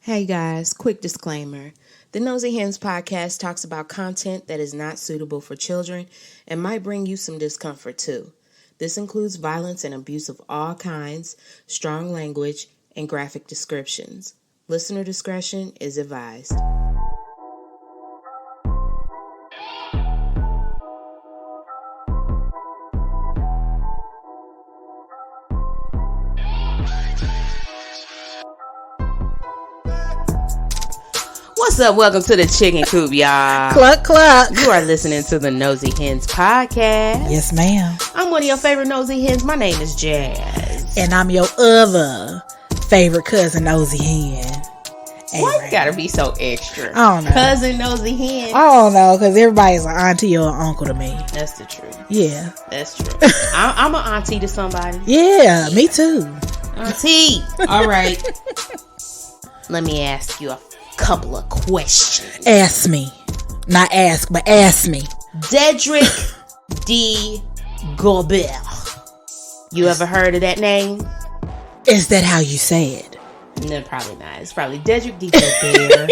Hey guys, quick disclaimer. The Nosy Hens podcast talks about content that is not suitable for children and might bring you some discomfort too. This includes violence and abuse of all kinds, strong language, and graphic descriptions. Listener discretion is advised. What's up? Welcome to the Chicken Coop, y'all. Cluck, cluck. You are listening to the Nosy Hens podcast. Yes, ma'am. I'm one of your favorite Nosy Hens. My name is Jazz. And I'm your other favorite cousin, Nosy Hen. Why you gotta be so extra? I don't know. Cousin Nosy Hen. I don't know, because everybody's an auntie or an uncle to me. That's the truth. Yeah. That's true. I'm an auntie to somebody. Yeah, me too. Auntie. All right. Let me ask you a couple of questions. Ask me. Not ask, but ask me. Dedrick D Gobert. You ever heard of that name? Is that how you say it? No, probably not. It's probably Dedrick D Gobert.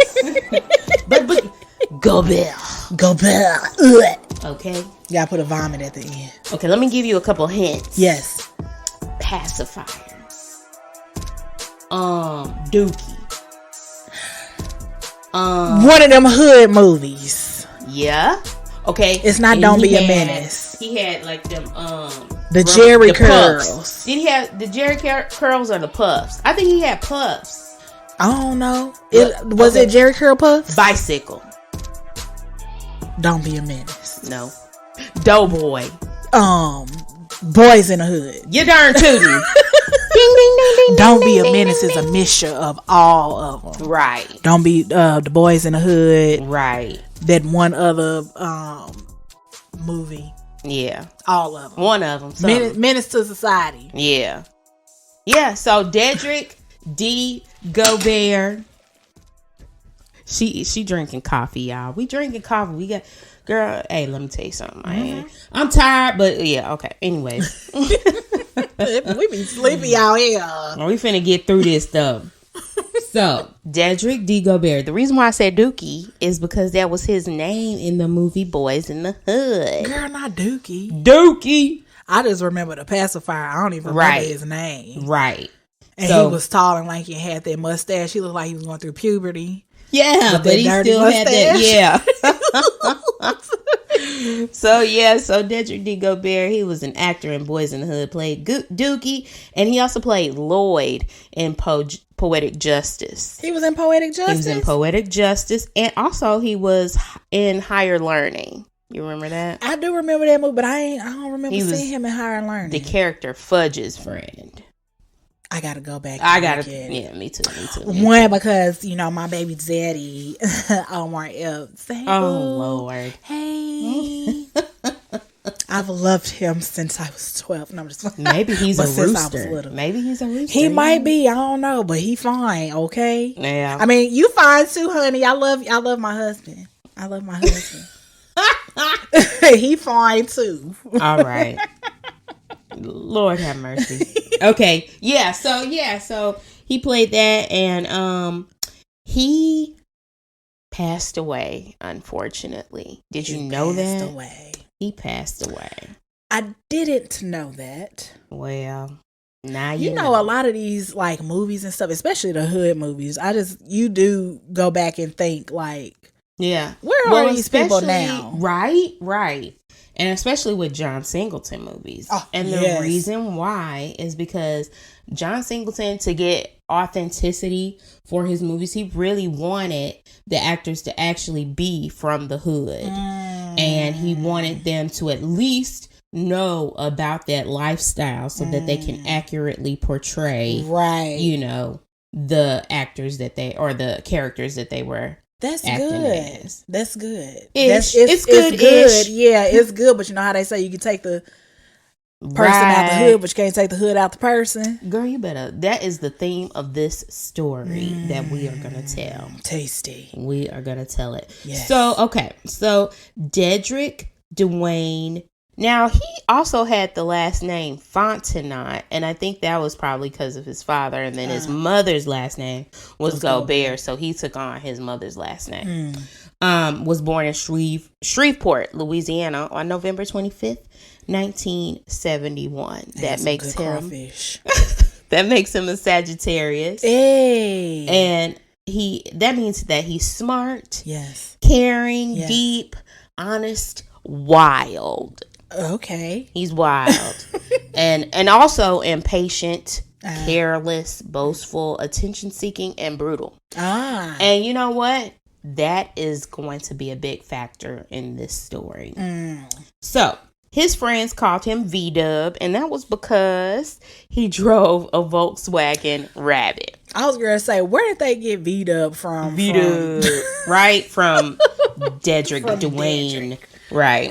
but Gobert. Gobert. Ugh. Okay. You gotta put a vomit at the end. Okay, let me give you a couple hints. Yes. Pacifiers. Dookie. One of them hood movies. Yeah. Okay. It's not And Don't Be a Menace. He had like them The Jerry the curls. Puffs. Did he have the Jerry curls or the puffs? I think he had puffs. I don't know. Was it Jerry Curl Puffs? Bicycle. Don't Be a Menace. No. Doughboy. Boys in the Hood. You darn tootin'. Don't Be a Menace is a mixture of all of them. Right. Don't Be the Boys in the Hood. Right. That one other movie. Yeah. All of them. One of them. Menace to Society. Yeah. Yeah. So Dedrick D Gobert. She drinking coffee, y'all. We drinking coffee. We got girl. Hey, let me tell you something, man. I'm tired, but yeah. Okay. Anyways. We be sleepy out here. We finna get through this stuff. So, Dedrick D Gobert. The reason why I said Dookie is because that was his name in the movie Boys in the Hood. Girl, not Dookie. Dookie. I just remember the pacifier. I don't even remember his name. Right. And he was tall and lanky and had that mustache. He looked like he was going through puberty. Yeah, but he still had that. Yeah. So Dedrick D Gobert, he was an actor in Boys in the Hood, played Dookie, and he also played Lloyd in Poetic Justice. He was in Poetic Justice? He was in Poetic Justice, and also he was in Higher Learning. You remember that? I do remember that movie, but I don't remember seeing him in Higher Learning. The character Fudge's friend. I gotta go back. Yeah, me too. One, because my baby daddy, Omar Epps. Hey, Lord. Hey. I've loved him since I was 12. No, I'm just maybe he's a rooster. Maybe he's a rooster. He might be. I don't know, but he fine. Okay. Yeah. I mean, you fine too, honey. I love my husband. I love my husband. He fine too. All right. Lord have mercy. Okay. Yeah. So he played that, and he passed away. Unfortunately, did you know that? He passed away. I didn't know that. Well, now you know. A lot of these like movies and stuff, especially the hood movies. You do go back and think like, yeah, where are these people now? Right. And especially with John Singleton movies. Oh, and the reason why is because John Singleton, to get authenticity for his movies, he really wanted the actors to actually be from the hood. And he wanted them to at least know about that lifestyle so that they can accurately portray, the actors the characters that they were. That's good. That's good. It's good. Yeah, it's good. But you know how they say you can take the person out the hood, but you can't take the hood out the person. Girl, you better. That is the theme of this story that we are going to tell. Tasty. We are going to tell it. Yes. So, okay. So, Dedrick Dwayne Now, he also had the last name Fontenot, and I think that was probably because of his father. And then his mother's last name was Gobert, so he took on his mother's last name. Was born in Shreveport, Louisiana, on November 25th, 1971. That makes him that makes him a Sagittarius. Hey, and that means that he's smart, yes, caring, deep, honest, wild. Okay. He's wild. and also impatient, careless, boastful, attention seeking, and brutal. And you know what? That is going to be a big factor in this story. So his friends called him V-Dub, and that was because he drove a Volkswagen Rabbit. I was gonna say, where did they get V-Dub from? V-Dub, right? From Dedrick Dwayne. Right.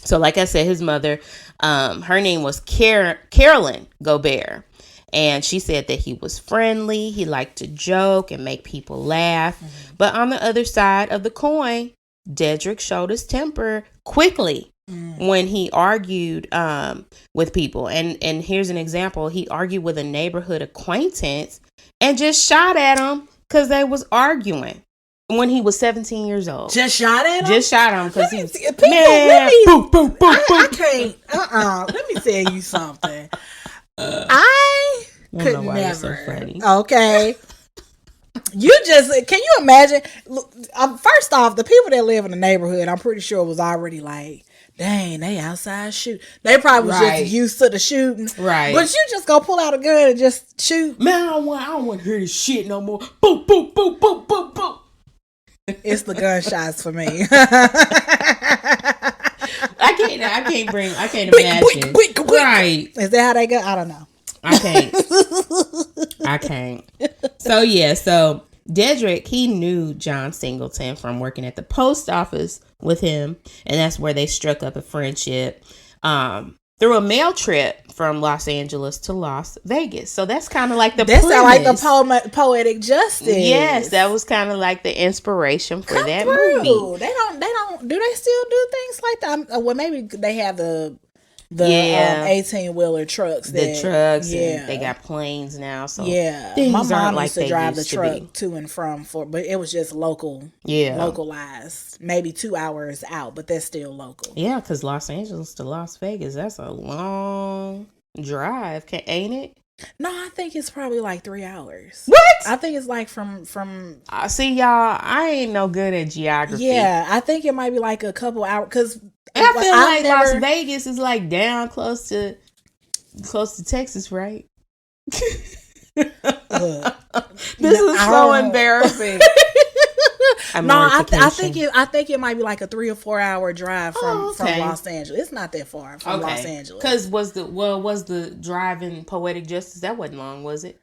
So like I said, his mother, her name was Carolyn Gobert. And she said that he was friendly. He liked to joke and make people laugh. But on the other side of the coin, Dedrick showed his temper quickly when he argued with people. And here's an example. He argued with a neighborhood acquaintance and just shot at him because they was arguing. When he was 17 years old. Just shot at him? Just shot at him because he's, boom, boom, boom, I can't, let me tell you something. I could never. So funny. Okay. Can you imagine? Look, first off, the people that live in the neighborhood, I'm pretty sure was already like, dang, they outside shoot. They probably was just used to the shooting. Right. But you just go pull out a gun and just shoot. Man, I don't want to hear this shit no more. Boom, boom, boom, boom, boom, boom. It's the gunshots for me. I can't imagine. Right. Is that how they go? I don't know. I can't. So Dedrick, he knew John Singleton from working at the post office with him, and that's where they struck up a friendship through a mail trip from Los Angeles to Las Vegas. So that's kind of like the premise. Like the poetic justice. Yes, that was kind of like the inspiration for that movie. They don't. Do they still do things like that? Well, maybe they have the 18-wheeler trucks. And they got planes now. So my mom used to drive the truck to and from but it was just localized, maybe 2 hours out, but that's still local. Yeah, because Los Angeles to Las Vegas, that's a long drive, ain't it? No, I think it's probably like 3 hours. What? I think it's like from. See, y'all, I ain't no good at geography. Yeah, I think it might be like a couple hours because. I feel like Las Vegas is like down close to Texas, right? This is so embarrassing. I think it might be like a 3 or 4 hour drive from Los Angeles. It's not that far from Los Angeles. Because was the drive in Poetic Justice, that wasn't long, was it?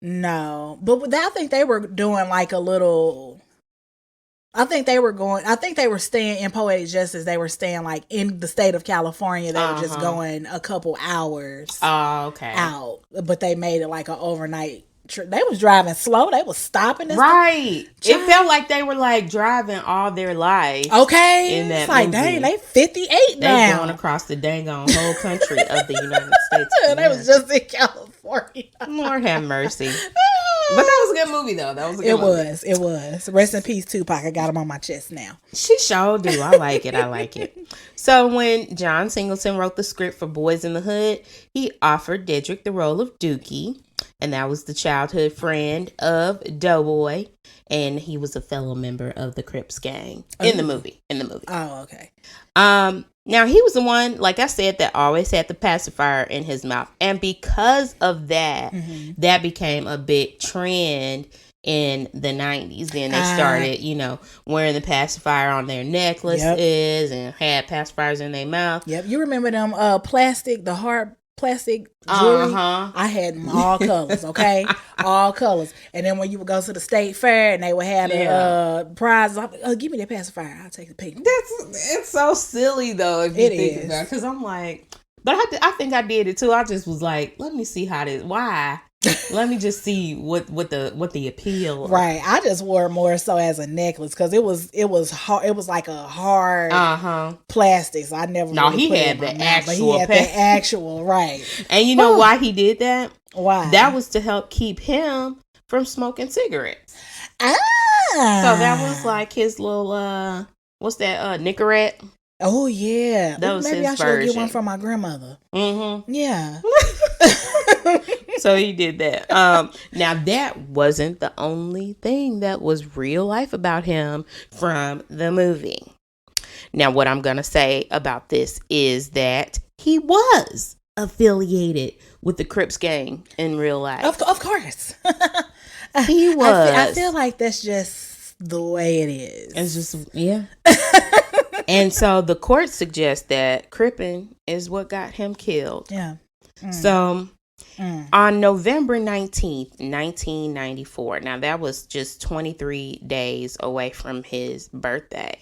No, but I think they were doing like a little. I think they were staying in Poetic Justice. They were staying like in the state of California. They were just going a couple hours out. But they made it like an overnight trip. They was driving slow. They was stopping. Right. It felt like they were like driving all their life. Okay. In that it's like, movie. Dang, they 58 now. They going across the dang on whole country of the United States. They was just in California. Lord have mercy. But that was a good movie, though. It was. Rest in peace, Tupac. I got him on my chest now. She sure do. I like it. So when John Singleton wrote the script for Boys in the Hood, he offered Dedrick the role of Dookie. And that was the childhood friend of Doughboy. And he was a fellow member of the Crips gang in the movie. Oh, okay. Now, he was the one, like I said, that always had the pacifier in his mouth. And because of that, that became a big trend in the 90s. Then they started, wearing the pacifier on their necklaces and had pacifiers in their mouth. Yep. You remember them the hard plastic jewelry? I had them all colors, okay? All colors. And then when you would go to the state fair and they would have the prizes, give me that pacifier. I'll take the picture. It's so silly, though, if you think about it. Because I'm like, but I think I did it, too. I just was like, let me see how this, why? Let me just see what the appeal. Right. I just wore it more so as a necklace because it was hard. It was like a hard plastic. So I never. No, really he put had it in the my mouth, actual. But he had the actual right. And you know why he did that? Why? That was to help keep him from smoking cigarettes. So that was like his little what's that Nicorette? Oh yeah. That was maybe his I should version. get one from my grandmother. Yeah. So he did that. Now that wasn't the only thing that was real life about him from the movie. Now what I'm gonna say about this is that he was affiliated with the Crips gang in real life. Of course. He was. I feel like that's just the way it is. It's just, yeah. And so the court suggests that Crippin is what got him killed. Yeah. So on November 19th, 1994, now that was just 23 days away from his birthday.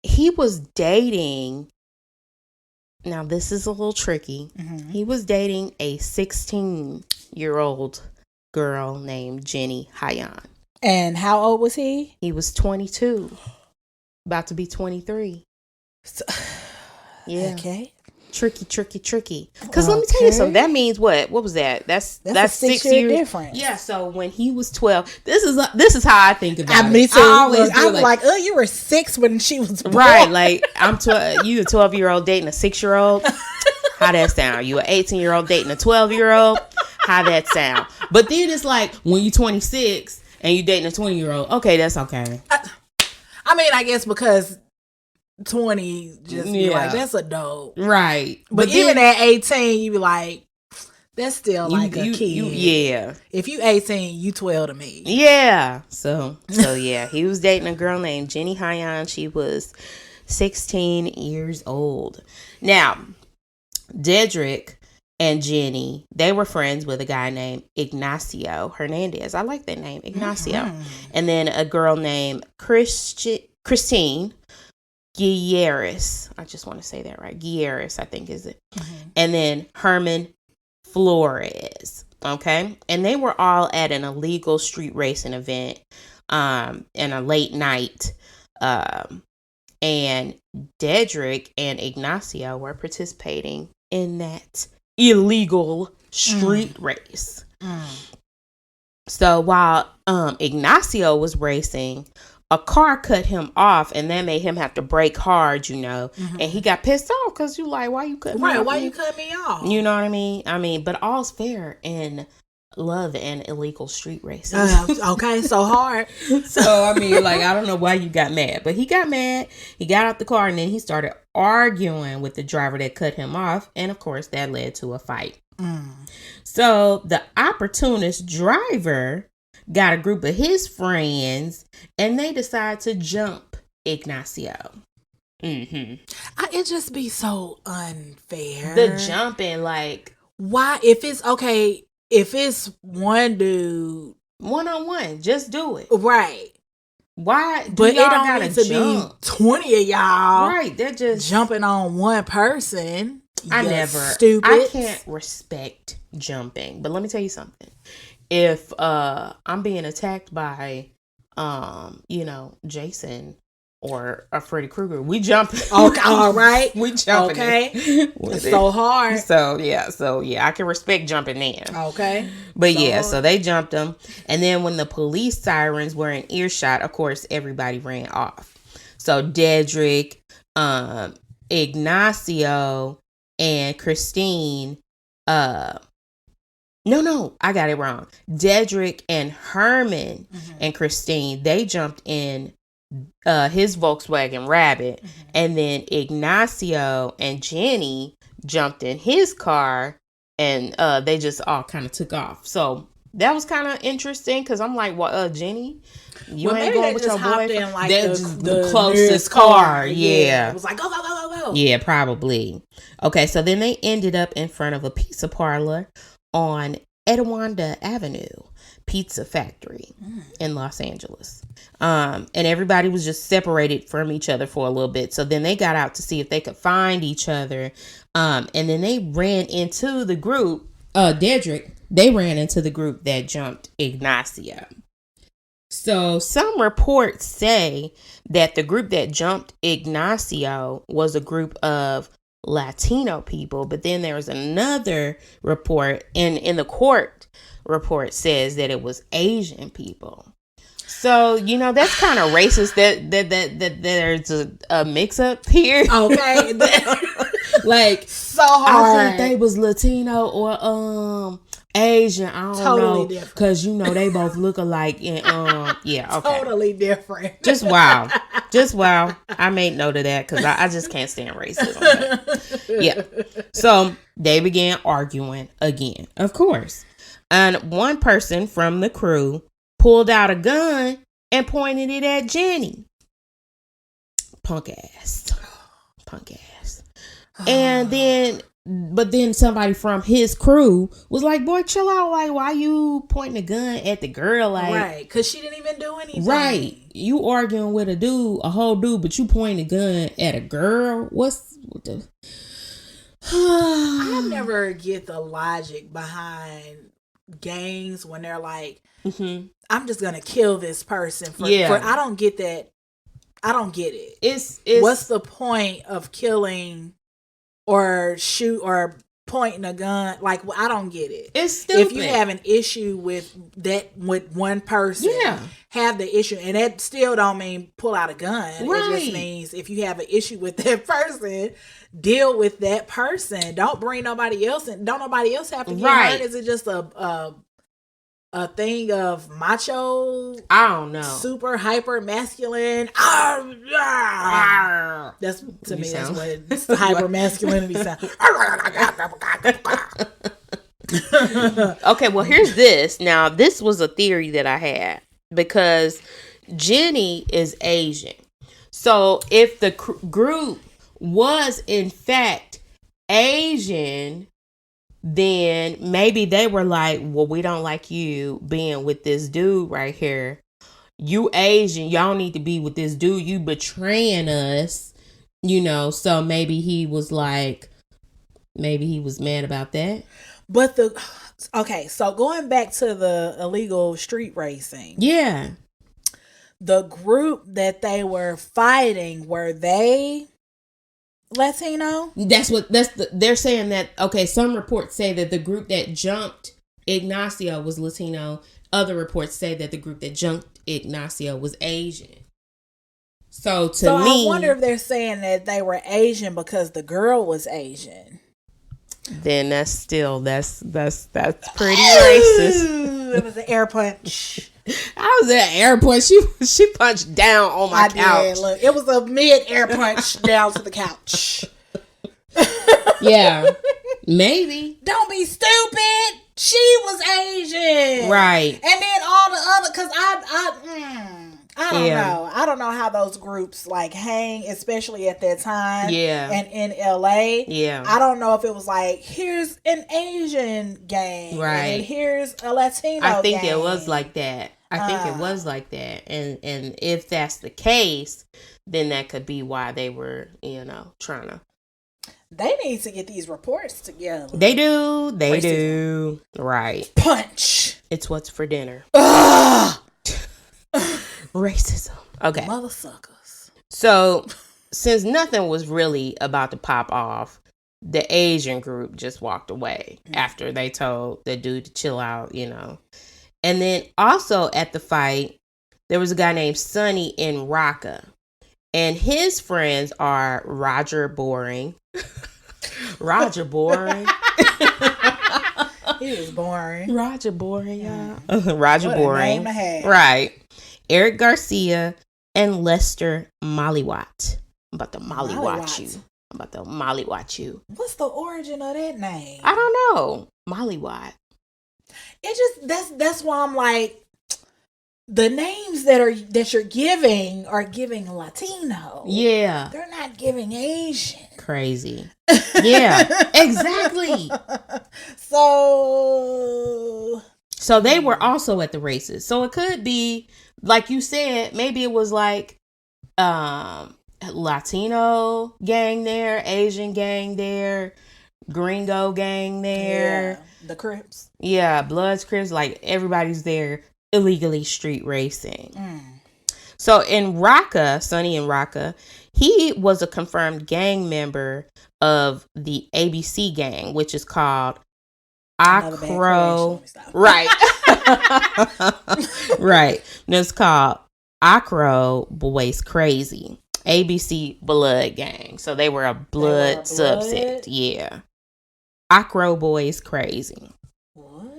He was dating. Now, this is a little tricky. He was dating a 16-year-old girl named Jenny Hyan. And how old was he? He was 22, about to be 23. So, yeah. Okay. Tricky. Because let me tell you something. That means what? What was that? That's a 6 year difference. Yeah. So when he was 12, this is how I think about it. Me too. I was like, oh, you were 6 when she was born. Right. Like I'm 12. You a 12-year-old dating a 6-year-old. How that sound? You an 18-year-old dating a 12-year-old. How that sound? But then it's like when you 26 and you dating a 20-year-old. Okay, that's okay. I mean, I guess because 20 just be like, that's adult. Right. But even at 18, you be like, that's still like a kid. Yeah. If you 18, you 12 to me. Yeah. So yeah, he was dating a girl named Jenny Hyan. She was 16 years old. Now, Dedrick and Jenny, they were friends with a guy named Ignacio Hernandez. I like that name, Ignacio. And then a girl named Christine Gutierrez. I just want to say that right. Gutierrez, I think is it. And then Herman Flores. Okay. And they were all at an illegal street racing event in a late night. And Dedrick and Ignacio were participating in that illegal street race. So while Ignacio was racing, a car cut him off, and that made him have to brake hard, and he got pissed off because you like, why you cut me off? Why you cut me off? You know what I mean? But all's fair in love and illegal street racing. Okay, so hard. So, I mean, like, I don't know why you got mad, but he got mad. He got out the car, and then he started arguing with the driver that cut him off. And, of course, that led to a fight. So, the opportunist driver got a group of his friends, and they decide to jump Ignacio. It just be so unfair. The jumping, like, why? If it's one dude, one-on-one, just do it. Right. Why? But it don't need to be 20 of y'all. Right. They're just jumping on one person. Stupid. I can't respect jumping. But let me tell you something. If I'm being attacked by Jason or a Freddy Krueger, we jumping. Okay, all right. We jumping. Okay. It's so hard. So yeah, I can respect jumping then. Okay. But so they jumped him. And then when the police sirens were in earshot, of course, everybody ran off. So Dedrick, Ignacio, and Christine, No, I got it wrong. Dedrick and Herman and Christine, they jumped in his Volkswagen Rabbit. And then Ignacio and Jenny jumped in his car, and they just all kind of took off. So that was kind of interesting because I'm like, well, Jenny, you ain't going with your boyfriend? In like the closest car. Yeah. It was like, go. Yeah, probably. Okay, so then they ended up in front of a pizza parlor on Edwanda Avenue Pizza Factory in Los Angeles. And everybody was just separated from each other for a little bit. So then they got out to see if they could find each other. And then they ran into the group Dedrick, they ran into the group that jumped Ignacio. So some reports say that the group that jumped Ignacio was a group of Latino people, but then there was another report in the court report says that it was Asian people. So, that's kind of racist that there's a mix up here. Okay. Like, so hard. I think they was Latino or Asian. I don't know. Different. Because, they both look alike. And, yeah, okay. Totally different. Just wow. I made note of that because I just can't stand racism. Yeah. So, they began arguing again, of course. And one person from the crew pulled out a gun and pointed it at Jenny. Punk ass. And then somebody from his crew was like, boy, chill out. Like, why you pointing a gun at the girl? Like, right. Because she didn't even do anything. Right. You arguing with a whole dude, but you pointing a gun at a girl? What the? I never get the logic behind gangs when they're like, I'm just gonna kill this person for I don't get that. I don't get it. It's what's the point of killing or shoot or pointing a gun? Like, I don't get it. It's stupid. If you have an issue with one person, have the issue, and that still don't mean pull out a gun. Right. It just means if you have an issue with that person, deal with that person. Don't bring nobody else in. Don't nobody else have to get hurt. Is it just a thing of macho? I don't know. Super hyper masculine. That's to me. That's what it's hyper masculinity sounds. Okay, well, here's this. Now, this was a theory that I had because Jenny is Asian. So if the group was in fact Asian, then maybe they were like, well, we don't like you being with this dude right here. You Asian, y'all need to be with this dude. You betraying us, so maybe he was mad about that. But so going back to the illegal street racing. Yeah. The group that they were fighting, were they Latino? They're saying that. Okay, some reports say that the group that jumped Ignacio was Latino. Other reports say that the group that jumped Ignacio was Asian. So me, I wonder if they're saying that they were Asian because the girl was Asian. Then that's pretty racist. It was an air punch. I was at an air punch. She punched down on my couch. Look, it was a mid air punch down to the couch. Yeah, maybe. Don't be stupid. She was Asian, right? And then all the other, because I don't know. I don't know how those groups hang, especially at that time. Yeah. And in LA. Yeah. I don't know if it was like, here's an Asian gang. Right. And here's a Latino gang. I think it was like that. And if that's the case, then that could be why they were, trying to. They need to get these reports together. They do. They do. Right. Punch. It's what's for dinner. Racism. Okay. Mother suckers. So, since nothing was really about to pop off, the Asian group just walked away after they told the dude to chill out, And then also at the fight, there was a guy named Sonny in Raqqa. And his friends are Roger Boring. Roger Boring. He was boring. Roger Boring, yeah. Roger what Boring. A name to have. Right. Eric Garcia and Lester Mollywat. I'm about to mollywatch you. I'm about to mollywatch you. What's the origin of that name? I don't know. Mollywat. It just that's why I'm like, the names that you're giving are giving Latino. Yeah. They're not giving Asian. Crazy. Yeah, exactly. So they were also at the races. So it could be, like you said, maybe it was like Latino gang there, Asian gang there, Gringo gang there. The Crips. Yeah, Bloods, Crips, like everybody's there illegally street racing. So in Raqqa, Sonny in Raqqa, he was a confirmed gang member of the ABC gang, which is called Acro. Right. Right. And it's called Acro Boys Crazy. ABC Blood Gang. So they were a blood subset. Yeah. Acro Boys Crazy. What?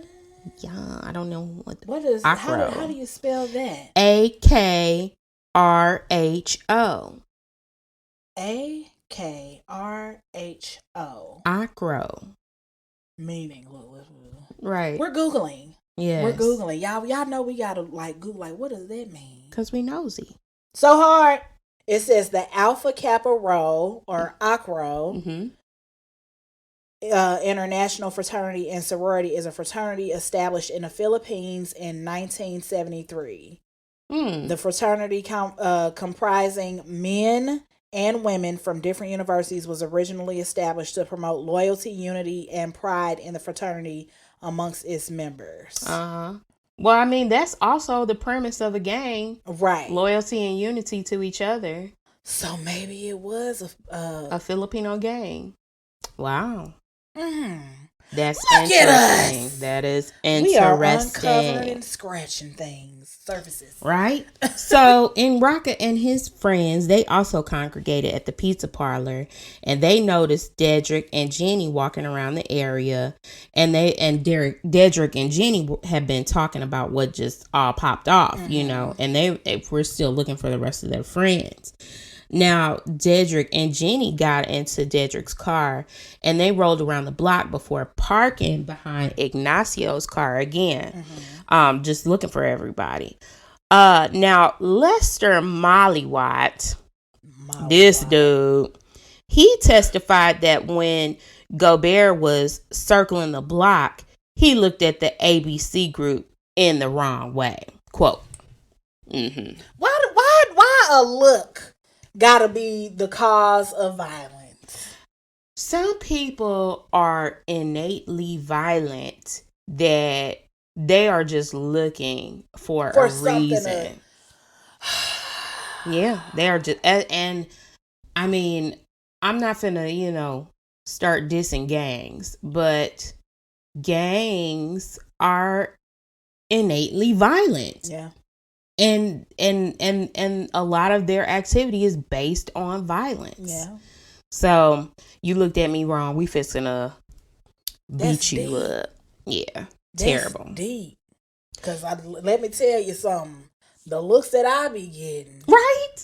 Yeah, I don't know what is Acro. How do you spell that? AKRHO. AKRHO. Acro. Meaning, right. We're Googling. Yeah. We're Googling. Y'all know we gotta like Google, like, what does that mean? Because we nosy. So hard. It says the Alpha Kappa Rho, or Acro, International Fraternity and Sorority, is a fraternity established in the Philippines in 1973. The fraternity comprising men and women from different universities was originally established to promote loyalty, unity, and pride in the fraternity amongst its members. Well, I mean, that's also the premise of a gang. Right. Loyalty and unity to each other. So maybe it was a Filipino gang. Wow. That's Look interesting. That is interesting. We are uncovering and scratching things, surfaces. Right? So, in Raqqa and his friends, they also congregated at the pizza parlor, and they noticed Dedrick and Jenny walking around the area, and Dedrick and Jenny had been talking about what just all popped off, you know, and they were still looking for the rest of their friends. Now, Dedrick and Jenny got into Dedrick's car, and they rolled around the block before parking behind Ignacio's car again, just looking for everybody. Now, Lester Mollywatt, this dude, he testified that when Gobert was circling the block, he looked at the ABC group in the wrong way. Quote. Why a look gotta be the cause of violence? Some people are innately violent that they are just looking for a reason. Yeah, they are just, and I mean, I'm not finna, start dissing gangs, but gangs are innately violent. Yeah. And a lot of their activity is based on violence. Yeah. So you looked at me wrong. We fixing to beat you up. Yeah. That's terrible. Deep. Because let me tell you something. The looks that I be getting. Right.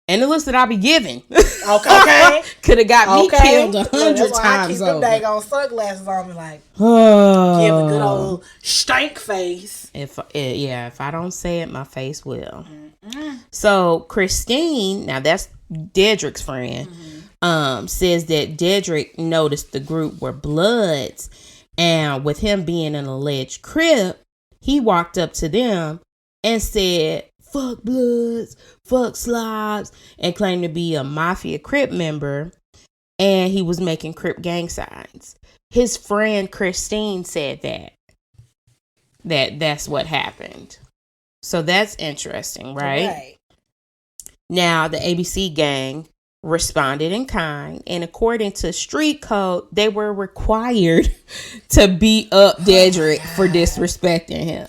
And the looks that I be giving. Okay. Could have got me killed 100 times I keep over. them daggone sunglasses on me, like, give a good old stank face. If I don't say it, my face will. So Christine, now that's Dedrick's friend, says that Dedrick noticed the group were Bloods, and with him being an alleged Crip, he walked up to them and said, "Fuck Bloods, fuck Slobs," and claimed to be a Mafia Crip member, and he was making Crip gang signs. His friend Christine said that's what happened. So that's interesting, right? Now, the ABC gang responded in kind, and according to street code, they were required to beat up Dedrick for disrespecting him.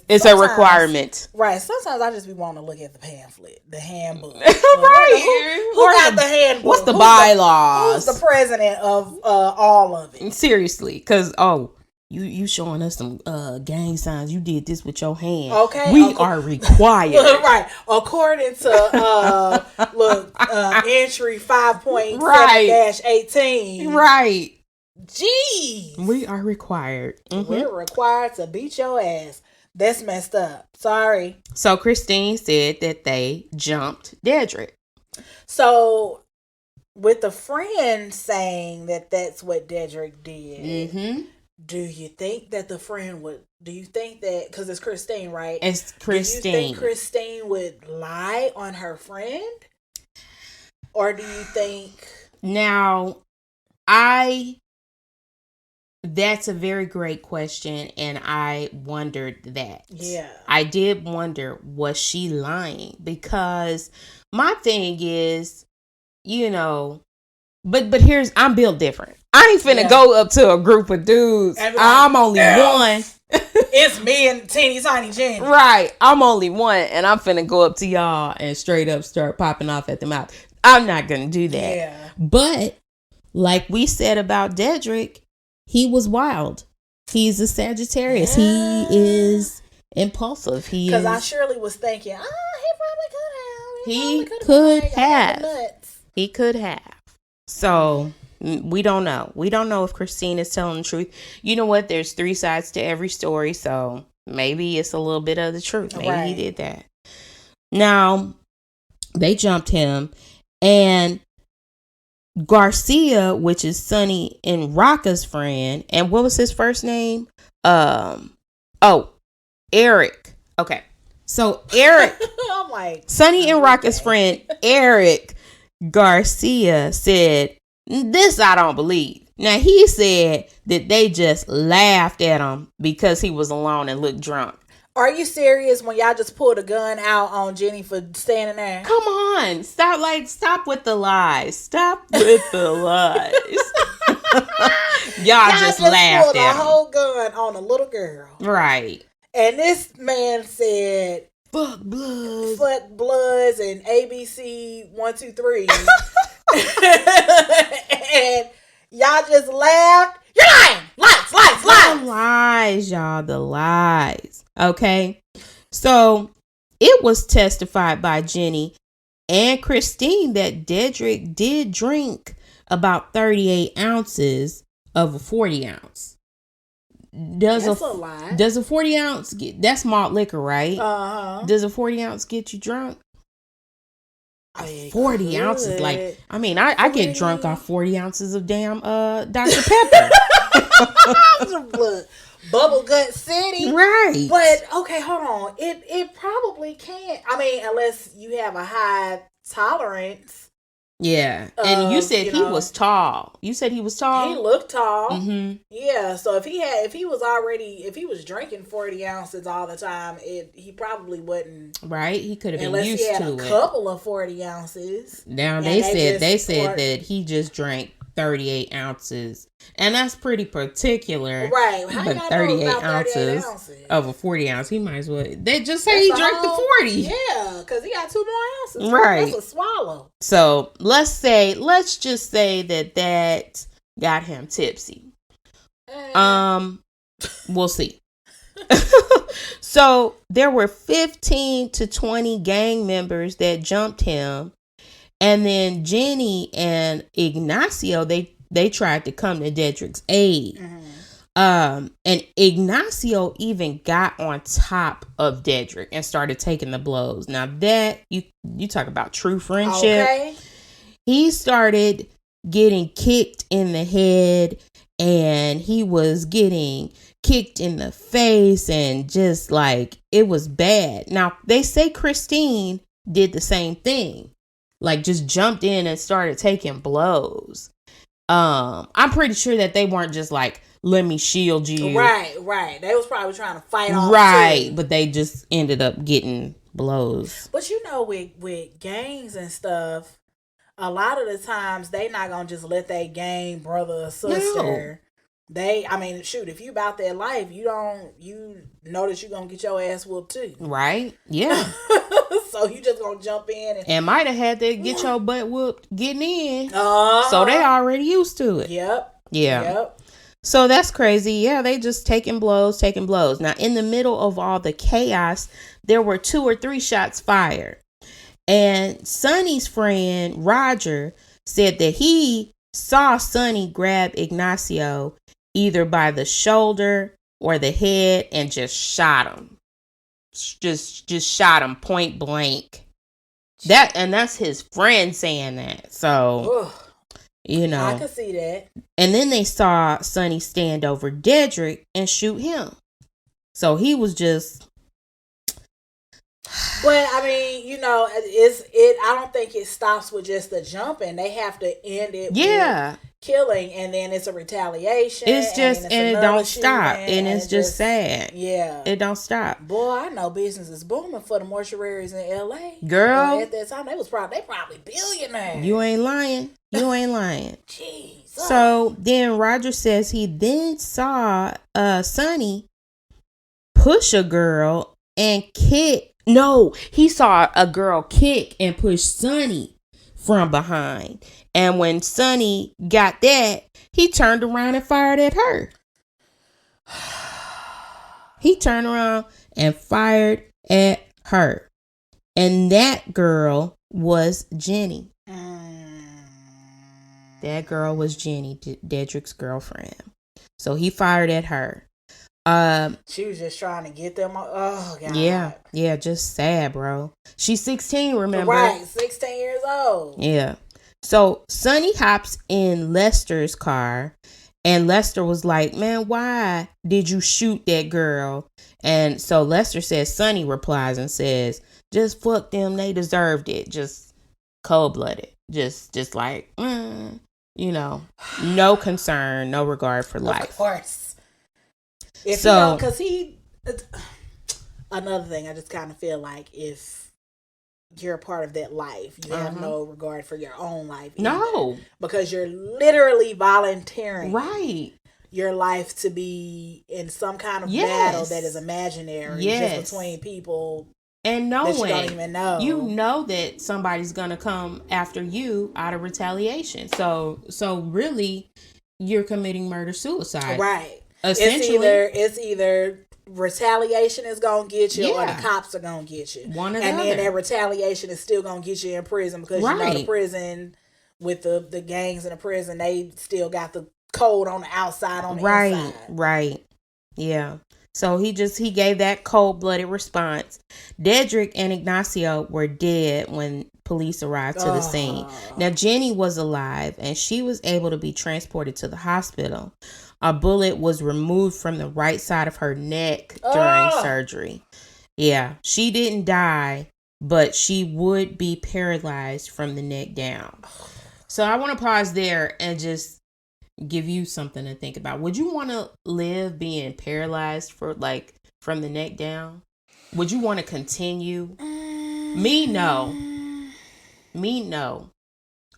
It's a requirement. Right. Sometimes I just be wanting to look at the pamphlet, the handbook. Right. Who got the handbook? What's the bylaws? Who's the president of all of it? Seriously, because, you showing us some gang signs. You did this with your hand. Okay. We are required. Right. According to entry 5.7-18. Right. Jeez. We are required. We're required to beat your ass. That's messed up. Sorry. So Christine said that they jumped Dedrick. So with the friend saying that that's what Dedrick did, do you think that the friend would, because it's Christine, right? It's Christine. Do you think Christine would lie on her friend? Or do you think... Now, I That's a very great question, and I wondered that. Yeah. I did wonder, was she lying? Because my thing is, but I'm built different. I ain't finna go up to a group of dudes. Like, I'm only one. It's me and teeny tiny Jenny. Right. I'm only one, and I'm finna go up to y'all and straight up start popping off at the mouth. I'm not gonna do that. Yeah. But like we said about Dedrick, he was wild. He's a Sagittarius. Yeah. He is impulsive. Because I surely was thinking, he could have. He could have. So we don't know. We don't know if Christine is telling the truth. You know what? There's 3 sides to every story. So maybe it's a little bit of the truth. Maybe he did that. Now, they jumped him. And Garcia, which is Sonny and Rocca's friend, and what was his first name? Eric. Okay. So Eric, I'm like, Sonny and Rocca's friend, Eric Garcia said, this I don't believe. Now he said that they just laughed at him because he was alone and looked drunk. Are you serious when y'all just pulled a gun out on Jenny for standing there? Come on. Stop with the lies. Stop with the lies. y'all just laughed pulled at him. A whole gun on a little girl. Right. And this man said, fuck Bloods. Fuck Bloods and ABC 1, 2, 3. And y'all just laughed. You're lying. Lies. The lies, y'all. The lies. Okay. So it was testified by Jenny and Christine that Dedrick did drink about 38 ounces of a 40 ounce. That's a lie. Does a 40 ounce that's malt liquor, right? Does a 40 ounce get you drunk? 40 ounces, like, I mean, I get drunk off 40 ounces of damn Dr. Pepper. Bubble Gut City. Right. But okay, hold on. It probably can't. I mean, unless you have a high tolerance. Yeah. And you said he was tall. You said he was tall? He looked tall. Mm-hmm. Yeah. So if he was drinking 40 ounces all the time, he probably wouldn't. Right. He could have been used to it. Unless he had a couple of 40 ounces. Now they said that he just drank 38 ounces. And that's pretty particular. Right. But 38 ounces of a 40 ounce, he might as well. They just say he drank the 40. Yeah, because he got 2 more ounces. Right. That's a swallow. So let's just say that got him tipsy. We'll see. So there were 15 to 20 gang members that jumped him. And then Jenny and Ignacio, they tried to come to Dedrick's aid. Mm-hmm. And Ignacio even got on top of Dedrick and started taking the blows. Now that you talk about true friendship. Okay. He started getting kicked in the head, and he was getting kicked in the face, and just like, it was bad. Now they say Christine did the same thing. Like, just jumped in and started taking blows. I'm pretty sure that they weren't just like, let me shield you. Right. They was probably trying to fight off. Right, too. But they just ended up getting blows. But with gangs and stuff, a lot of the times they not gonna just let that gang brother or sister. No. If you about that life, you know that you're gonna get your ass whooped too. Right? Yeah. So you just gonna jump in and might have had to get your butt whooped getting in. So they already used to it. Yep. Yeah. Yep. So that's crazy. Yeah, they just taking blows. Now, in the middle of all the chaos, there were 2 or 3 shots fired. And Sonny's friend, Roger, said that he saw Sonny grab Ignacio either by the shoulder or the head and just shot him. Just shot him point blank. That's his friend saying that. So, I could see that. And then they saw Sonny stand over Dedrick and shoot him. So he was just. But I mean, I don't think it stops with just the jumping. They have to end it. Yeah. killing, and then it's a retaliation. It's just, and it don't stop, and it's just sad. Yeah, it don't stop. Boy, I know business is booming for the mortuaries in LA. Girl, at that time they probably billionaires. You ain't lying. Jeez. So then Roger says he then saw Sonny push a girl and kick. No, he saw a girl kick and push Sonny from behind. And when Sonny got that, he turned around and fired at her. He turned around and fired at her. And that girl was Jenny. That girl was Jenny, Dedrick's girlfriend. So he fired at her. She was just trying to get them. Oh, God. Yeah, just sad, bro. She's 16, remember? Right, 16 years old. Yeah. So Sonny hops in Lester's car, and Lester was like, man, why did you shoot that girl? And so Lester says, Sonny replies and says, just fuck them, they deserved it. Just cold-blooded. Just like, no concern, no regard for life. Of course. Because another thing, I just kind of feel like if you're a part of that life, you have no regard for your own life either. No. Because you're literally volunteering. Right. Your life to be in some kind of battle that is imaginary. Just between people. And knowing that you don't even know. You know that somebody's going to come after you out of retaliation. So really, you're committing murder-suicide. Right. Essentially. It's either retaliation is going to get you or the cops are going to get you. One or the other. And then that retaliation is still going to get you in prison because you know the prison, with the gangs in the prison, they still got the code on the outside, on the inside. Right. Yeah. So he gave that cold-blooded response. Dedrick and Ignacio were dead when police arrived to the scene. Now, Jenny was alive, and she was able to be transported to the hospital. A bullet was removed from the right side of her neck during surgery. Yeah, she didn't die, but she would be paralyzed from the neck down. So I want to pause there and just give you something to think about. Would you want to live being paralyzed from the neck down? Would you want to continue? Me, no.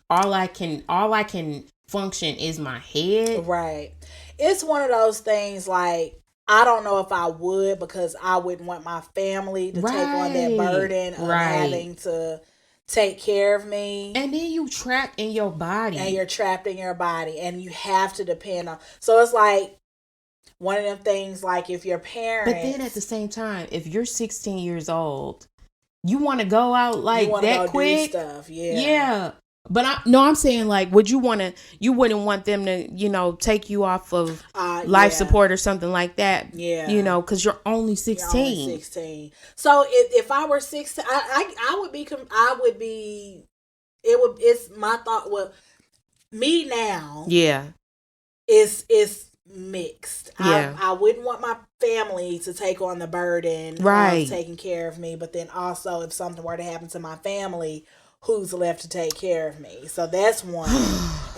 All I can function is my head. Right. It's one of those things like, I don't know if I would, because I wouldn't want my family to take on that burden of having to take care of me. And then you trapped in your body. And you're trapped in your body. And you have to depend on. So it's like one of them things, like if your parents. But then at the same time, if you're 16 years old, you want to go out like that quick. Do stuff. Yeah. But I'm saying, like, you wouldn't want them to, take you off of life support or something like that. Yeah. Because you're only 16. You're only 16. So if I were 16, it's my thought, well, me now. Yeah. Is mixed. Yeah. I wouldn't want my family to take on the burden of taking care of me. But then also, if something were to happen to my family, who's left to take care of me? So that's one.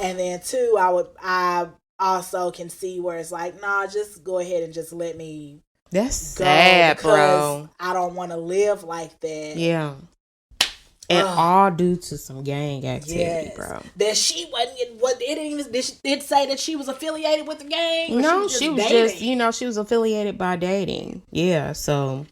And then two, I also can see where it's like, nah, just go ahead and just let me. That's sad, bro. I don't want to live like that. Yeah. And all due to some gang activity, bro. That she did say that she was affiliated with the gang? No, she was just she was affiliated by dating. Yeah, so.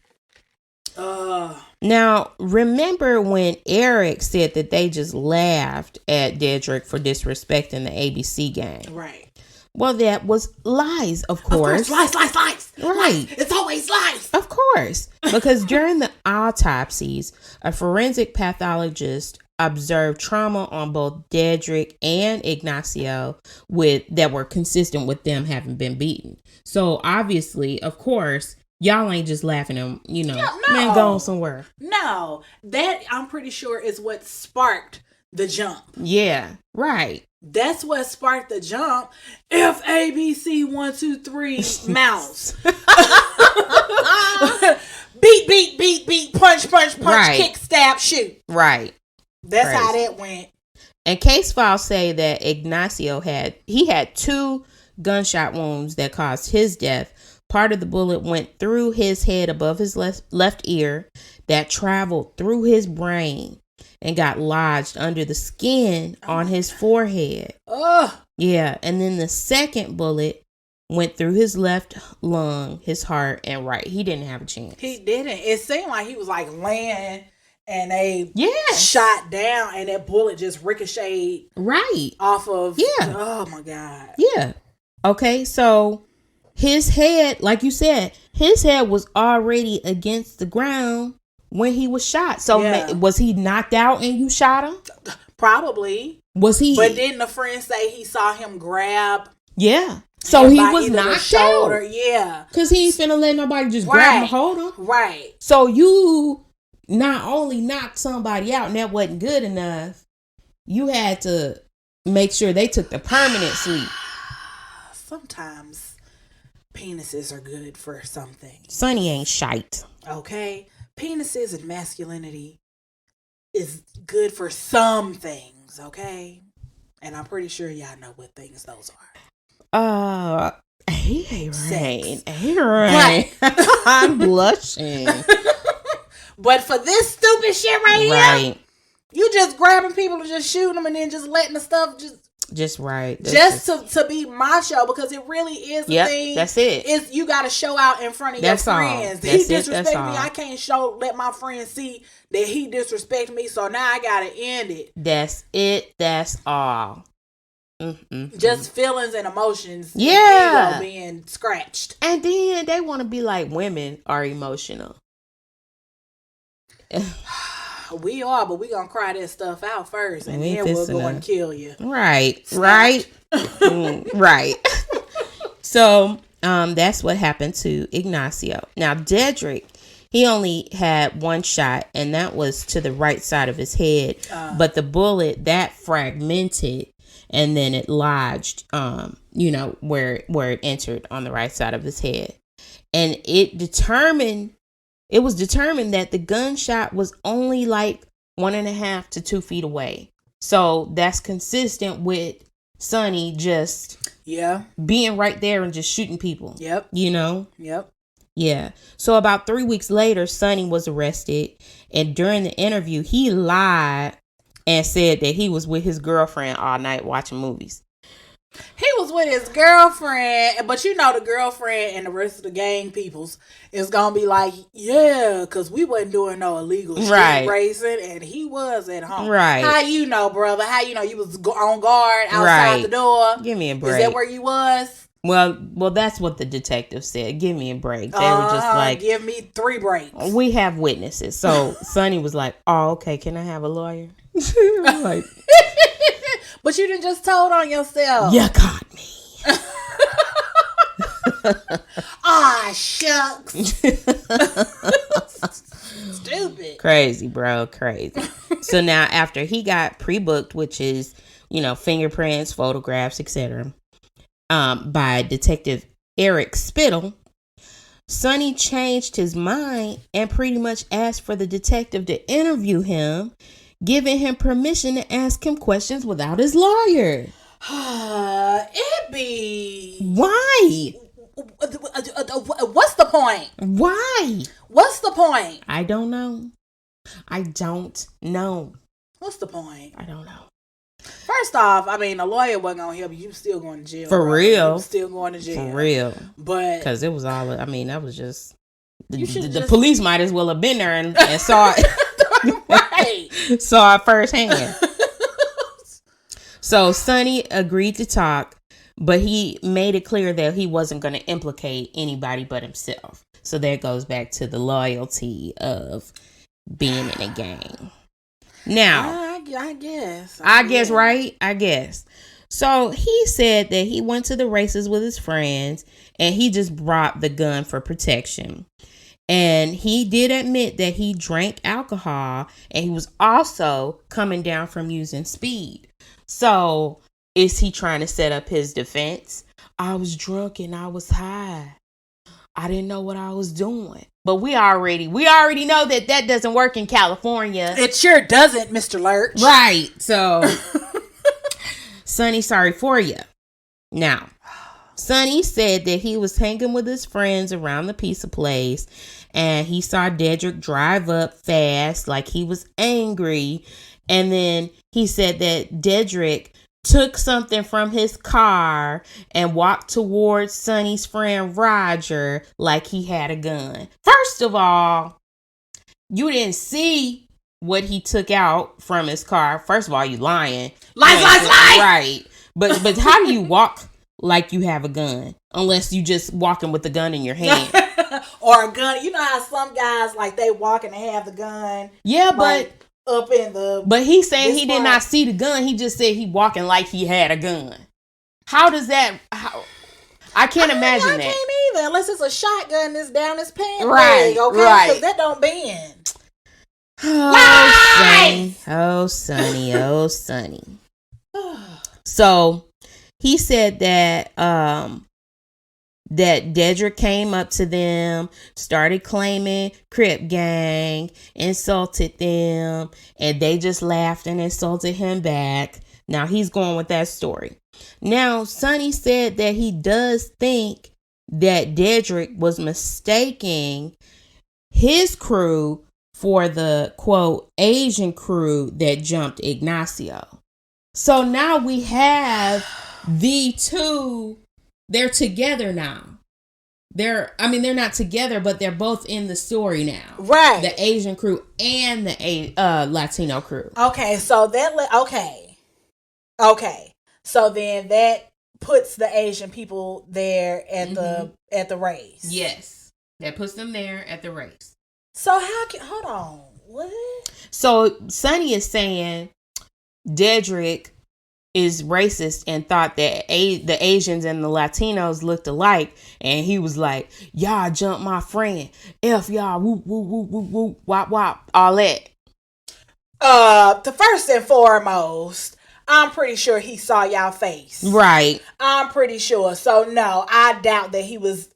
Now, remember when Eric said that they just laughed at Dedrick for disrespecting the ABC gang? Right. Well, that was lies, of course. Lies. Right. Lies. It's always lies. Of course. Because during the autopsies, a forensic pathologist observed trauma on both Dedrick and Ignacio that were consistent with them having been beaten. So, obviously, of course, y'all ain't just laughing at him, man, going somewhere. No, that I'm pretty sure is what sparked the jump. Yeah, right. That's what sparked the jump. FABC 1 2 3 mouse. beat, punch, right. kick, stab, shoot. Right. That's how that went. And case files say that Ignacio had 2 gunshot wounds that caused his death. Part of the bullet went through his head above his left ear that traveled through his brain and got lodged under the skin on his forehead. Yeah, and then the second bullet went through his left lung, his heart, and right. He didn't have a chance. He didn't. It seemed like he was like laying and they shot down and that bullet just ricocheted off of. Yeah. Oh my God. Yeah. Okay, so his head, like you said, his head was already against the ground when he was shot. So was he knocked out and you shot him? Probably. Was he? But didn't the friend say he saw him grab? Yeah. So he was knocked out. Yeah. Because he ain't finna let nobody just grab him and hold him. Right. So you not only knocked somebody out and that wasn't good enough, you had to make sure they took the permanent sleep. Sometimes penises are good for something. Sonny ain't shite. Okay? Penises and masculinity is good for some things, okay? And I'm pretty sure y'all know what things those are. Hey, Rain. I'm blushing. But for this stupid shit right here, you just grabbing people and just shooting them and then just letting the stuff just right. To be macho, because it really is a thing. That's it. It's you got to show out in front of your friends. He disrespected me. I can't let my friends see that he disrespected me. So now I got to end it. That's it. That's all. Just feelings and emotions. Yeah. And being scratched. And then they want to be like women are emotional. We are, but we gonna cry that stuff out first, and then we'll go and kill you. Right. Right. So, that's what happened to Ignacio. Now, Dedrick, he only had one shot, and that was to the right side of his head. But the bullet that fragmented, and then it lodged, where it entered on the right side of his head, and it was determined that the gunshot was only like 1.5 to 2 feet away. So that's consistent with Sonny just being right there and just shooting people. Yep. Yep. Yeah. So about 3 weeks later, Sonny was arrested. And during the interview, he lied and said that he was with his girlfriend all night watching movies. He was with his girlfriend, but the girlfriend and the rest of the gang peoples is gonna be like, yeah, because we wasn't doing no illegal street racing, and he was at home. Right? How you know, brother? How you know you was on guard outside the door? Give me a break. Is that where you was? Well, that's what the detective said. Give me a break. They were just like, give me 3 breaks. We have witnesses. So Sonny was like, oh, okay, can I have a lawyer? Like, but you didn't just told on yourself. You caught me. Shucks. Stupid. Crazy, bro. Crazy. So now after he got pre-booked, which is, fingerprints, photographs, etc., by Detective Eric Spittle, Sonny changed his mind and pretty much asked for the detective to interview him, giving him permission to ask him questions without his lawyer. It be... Why? What's the point? Why? What's the point? I don't know. What's the point? I don't know. First off, a lawyer wasn't gonna help you. You still going to jail. For real. You still going to jail. For real. But... Because it was all... that was just... The police might as well have been there and saw it. Right. Saw it firsthand. So Sonny agreed to talk, but he made it clear that he wasn't going to implicate anybody but himself. So that goes back to the loyalty of being in a gang. Now, I guess. Right? I guess. So he said that he went to the races with his friends and he just brought the gun for protection. And he did admit that he drank alcohol and he was also coming down from using speed. So is he trying to set up his defense? I was drunk and I was high. I didn't know what I was doing. But we already know that doesn't work in California. It sure doesn't, Mr. Lurch. Right. So Sonny, sorry for you. Now, Sonny said that he was hanging with his friends around the pizza place and he saw Dedrick drive up fast like he was angry. And then he said that Dedrick took something from his car and walked towards Sonny's friend Roger like he had a gun. First of all, you didn't see what he took out from his car. First of all, you lying. Lies. Right. But how do you walk like you have a gun? Unless you just walking with the gun in your hand. Or a gun. You know how some guys, like, they walk and they have the gun. Yeah, like, up in the... But he's saying he did not see the gun. He just said he walking like he had a gun. How does that... I can't imagine that. I can't either. Unless it's a shotgun that's down his pants leg, okay? Right. Because that don't bend. Oh, Sonny. Oh, Sonny. So, he said that that Dedrick came up to them, started claiming Crip gang, insulted them, and they just laughed and insulted him back. Now he's going with that story. Now, Sonny said that he does think that Dedrick was mistaking his crew for the, quote, Asian crew that jumped Ignacio. So now we have the two. They're together now. They're not together, but they're both in the story now. Right. The Asian crew and the Latino crew. Okay, so Okay. So then that puts the Asian people there at the race. Yes. That puts them there at the race. So hold on. What? So Sonny is saying Dedrick is racist and thought that the Asians and the Latinos looked alike, and he was like, y'all jumped my friend, F y'all, whoop whoop whoop whoop whoop, wop wop, all that. The first and foremost, I'm pretty sure he saw y'all face. Right. I'm pretty sure. So no, I doubt that he was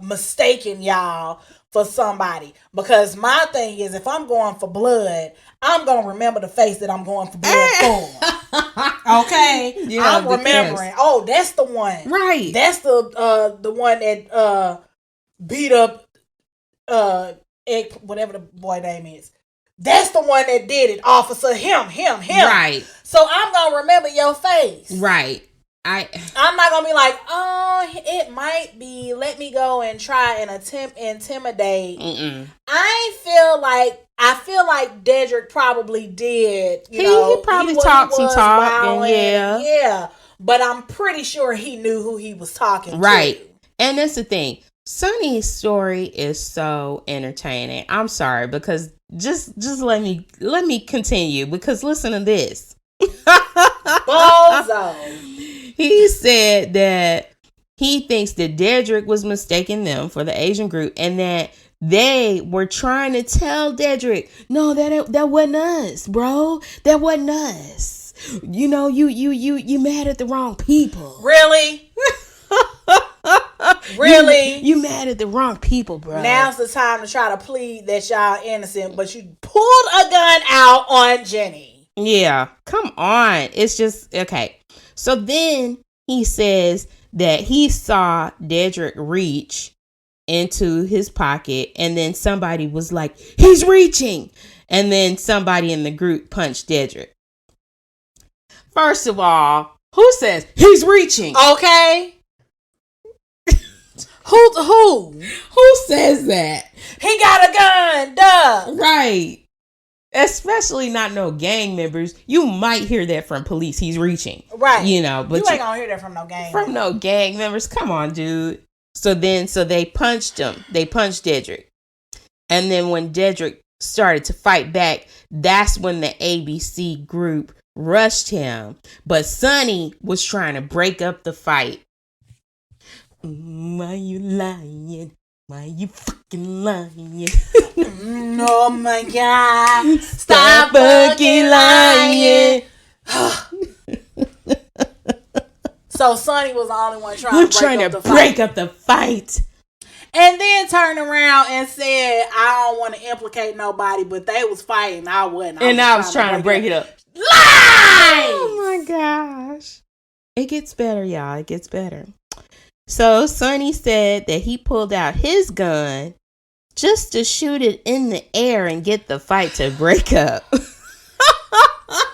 mistaking y'all for somebody, because my thing is, if I'm going for blood, I'm gonna remember the face that I'm going for blood for. Okay, yeah, I'm remembering. Oh, that's the one. Right. That's the one that beat up whatever the boy name is. That's the one that did it, officer. Him. Right. So I'm gonna remember your face. Right. I'm not gonna be like, oh, it might be. Let me go and try and intimidate. I feel like Dedrick probably did. He probably talked some talk, and yeah. But I'm pretty sure he knew who he was talking to. Right, and that's the thing. Sonny's story is so entertaining. I'm sorry, because just let me continue, because listen to this. Bozo. He said that he thinks that Dedrick was mistaking them for the Asian group, and that they were trying to tell Dedrick, no, that wasn't us, bro. That wasn't us. You know, you mad at the wrong people. Really? Really? You mad at the wrong people, bro. Now's the time to try to plead that y'all innocent, but you pulled a gun out on Jenny. Yeah, come on. It's just, okay. So then he says that he saw Dedrick reach into his pocket, and then somebody was like, he's reaching. And then somebody in the group punched Dedrick. First of all, who says he's reaching? Okay. Who says that? He got a gun, duh. Right. Especially not no gang members. You might hear that from police. He's reaching. Right. You know, but you ain't gonna hear that from no gang members. No gang members. Come on, dude. So they punched him. They punched Dedrick. And then when Dedrick started to fight back, that's when the ABC group rushed him. But Sonny was trying to break up the fight. Why you lying? Why you fucking lying? Oh my God. Stop fucking lying. So Sonny was the only one trying to break up the fight. And then turned around and said, I don't want to implicate nobody, but they was fighting. I wasn't. I was trying to break it up. Lie! Oh my gosh. It gets better, y'all. It gets better. So Sonny said that he pulled out his gun just to shoot it in the air and get the fight to break up.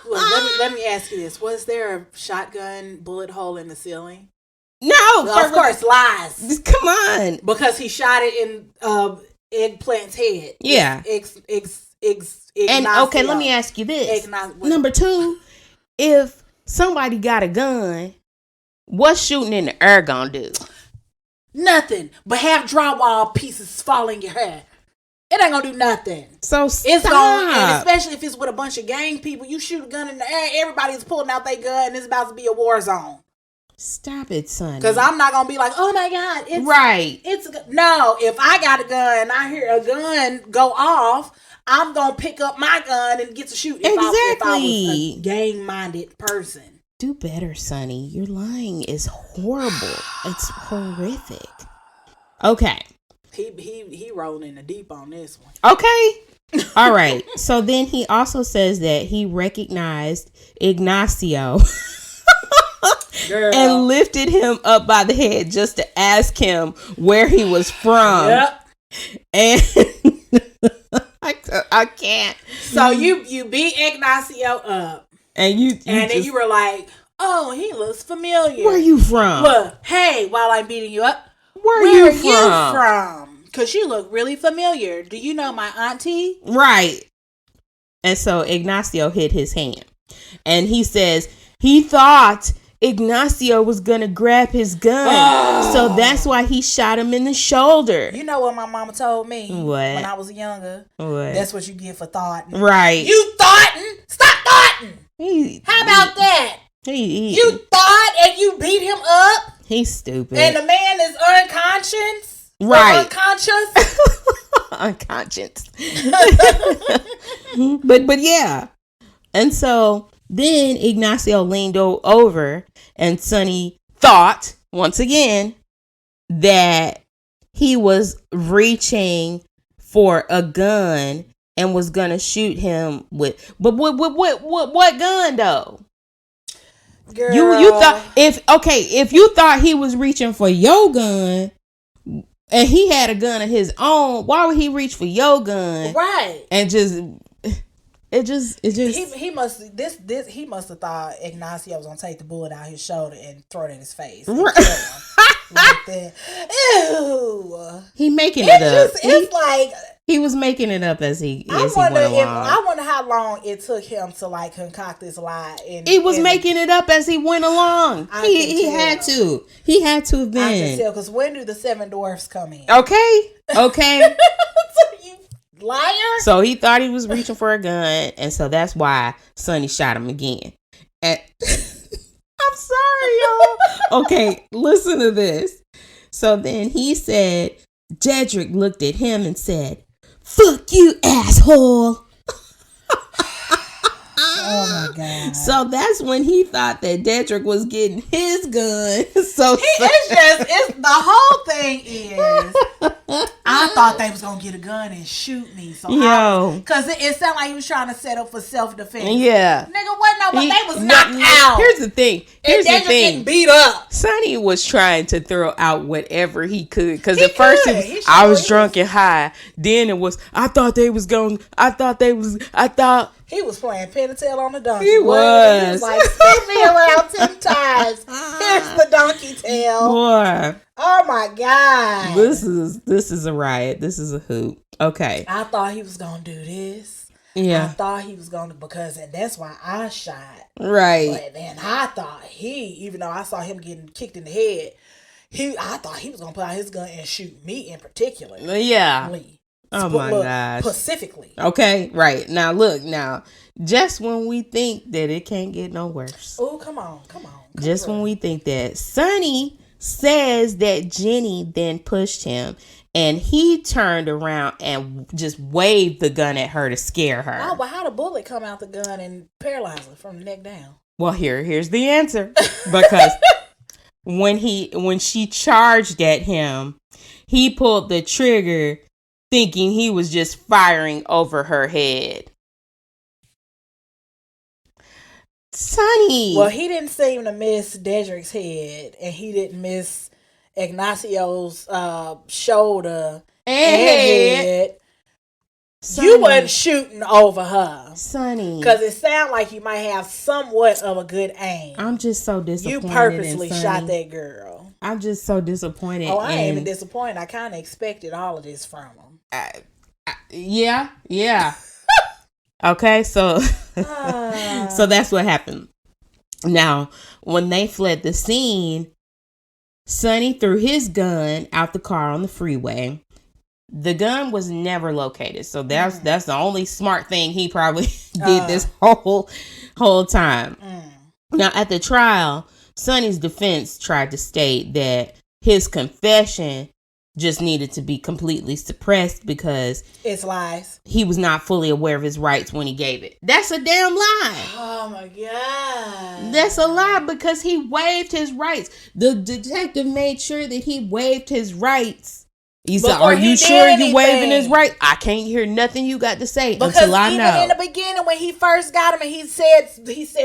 Well, let me ask you this. Was there a shotgun bullet hole in the ceiling? No. Well, of course, lies. Come on. Because he shot it in Eggplant's head. Yeah. And okay, let me ask you this. Number 2, if somebody got a gun, what's shooting in the air gonna do? Nothing. But have drywall pieces fall in your hair. It ain't gonna do nothing. So stop. It's gonna, and especially if it's with a bunch of gang people, you shoot a gun in the air, everybody's pulling out their gun, and it's about to be a war zone. Stop it, son. Because I'm not gonna be like, oh my God, it's right. No, if I got a gun and I hear a gun go off, I'm gonna pick up my gun and get to shoot. If I was a gang-minded person. Do better, Sonny. Your lying is horrible. It's horrific. Okay. He rolling in the deep on this one. Okay. All right. So then he also says that he recognized Ignacio and lifted him up by the head just to ask him where he was from. Yep. And I can't. So you beat Ignacio up, and then you were like, "Oh, he looks familiar. Where you from? Look, hey, while I'm beating you up, where you from? Because you look really familiar. Do you know my auntie? Right." And so Ignacio hit his hand, and he says he thought Ignacio was gonna grab his gun, so that's why he shot him in the shoulder. You know what my mama told me? What? When I was younger? What? That's what you get for thought. Right. You thoughtin'? Stop thoughtin'! How about that? You thought and you beat him up? He's stupid. And the man is unconscious? Right. Unconscious? Unconscious. But yeah. And so then Ignacio leaned over, and Sonny thought, once again, that he was reaching for a gun and was going to shoot him with. But what gun, though? Girl. You thought, if you thought he was reaching for your gun and he had a gun of his own, why would he reach for your gun? Right. And It just he must have thought Ignacio was gonna take the bullet out his shoulder and throw it in his face. Right. Like that. Ew. He making it up. It's like he was making it up as he I wonder how long it took him to like concoct this lie. He was making it up as he went along. He had to. He had to have been. I can tell, because when do the 7 dwarfs come in? Okay. You liar. So he thought he was reaching for a gun, and so that's why Sonny shot him again. And I'm sorry, y'all. Okay, listen to this. So then he said, Dedrick looked at him and said, "Fuck you, asshole." Oh my God. So that's when he thought that Dedrick was getting his gun. It's the whole thing is I thought they was gonna get a gun and shoot me. So because it sounded like he was trying to set up for self-defense. Yeah. Nigga, what? No, but they was knocked out. Here's the thing. Getting beat up. Sonny was trying to throw out whatever he could. Because at first I was drunk and high. Then it was, I thought he was playing pin and tail on the donkey. He was like, spin me around 10 times. Here's the donkey tail. Boy. Oh my God. This is a riot. This is a hoot. Okay. I thought he was gonna do this. Yeah. I thought he was gonna, because that's why I shot. Right. But then I thought even though I saw him getting kicked in the head, I thought he was gonna pull out his gun and shoot me in particular. Yeah. Oh my gosh. Specifically. Okay, right. Now look, just when we think that it can't get no worse. Oh, come on. Just when we think that. Sonny says that Jenny then pushed him, and he turned around and just waved the gun at her to scare her. Oh, but how the bullet come out the gun and paralyze her from the neck down? Well, here's the answer. Because when she charged at him, he pulled the trigger thinking he was just firing over her head. Sonny. Well, he didn't seem to miss Dedrick's head, and he didn't miss Ignacio's shoulder and head. Sonny. You wasn't shooting over her, Sonny, because it sounded like you might have somewhat of a good aim. I'm just so disappointed. You purposely shot that girl. I'm just so disappointed. Oh, I ain't even disappointed. I kind of expected all of this from him. Yeah. Okay, so so that's what happened. Now, when they fled the scene, Sonny threw his gun out the car on the freeway. The gun was never located, so that's the only smart thing he probably did this whole time. Now, at the trial, Sonny's defense tried to state that his confession just needed to be completely suppressed because it's lies. He was not fully aware of his rights when he gave it. That's a damn lie. Oh my God. That's a lie because he waived his rights. The detective made sure that he waived his rights. He said, "Are you sure you waiving his right?" I can't hear nothing you got to say until I know. Because even in the beginning when he first got him and he said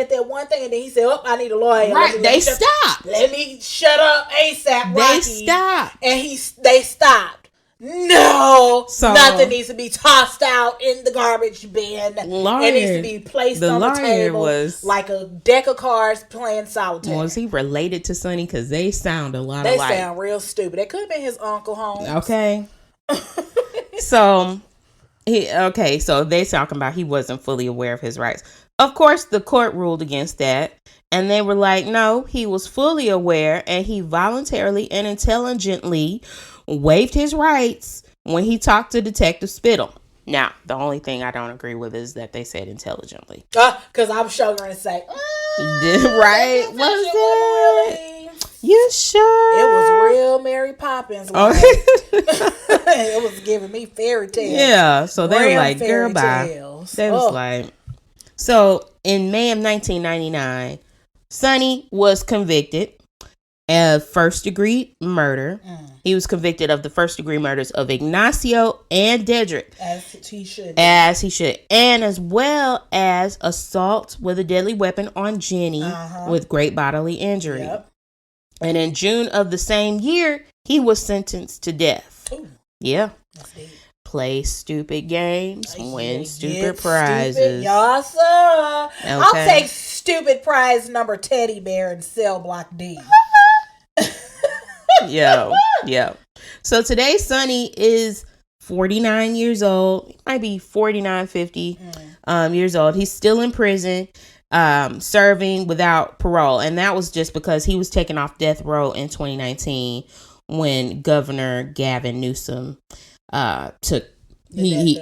that one thing and then he said, "Oh, I need a lawyer." Right, they stopped. Let me shut up ASAP, Rocky. They stopped. And they stopped. No, so, nothing needs to be tossed out in the garbage bin. It needs to be placed on the table like a deck of cards playing solitaire. Was he related to Sonny? Because they sound a lot alike. They sound real stupid. It could have been his Uncle Holmes. Okay. So they talking about he wasn't fully aware of his rights. Of course, the court ruled against that. And they were like, no, he was fully aware and he voluntarily and intelligently waived his rights when he talked to Detective Spittle. Now, the only thing I don't agree with is that they said intelligently. Because I'm sure going to say, right? Was it? Really? You sure? It was real Mary Poppins. Like. It was giving me fairy tales. Yeah, so they were like, girl, bye. They was like, so in May of 1999, Sonny was convicted of first-degree murder. He was convicted of the first-degree murders of Ignacio and Dedrick. As he should. And as well as assault with a deadly weapon on Jenny with great bodily injury. Yep. And in June of the same year, he was sentenced to death. Ooh. Yeah. That's deep. Play stupid games, win stupid prizes. Yes, sir. Okay. I'll take stupid prize number teddy bear in cell block D. Yo. So today, Sonny is 49 years old. He might be 49, 50 years old. He's still in prison, serving without parole. And that was just because he was taken off death row in 2019 when Governor Gavin Newsom took he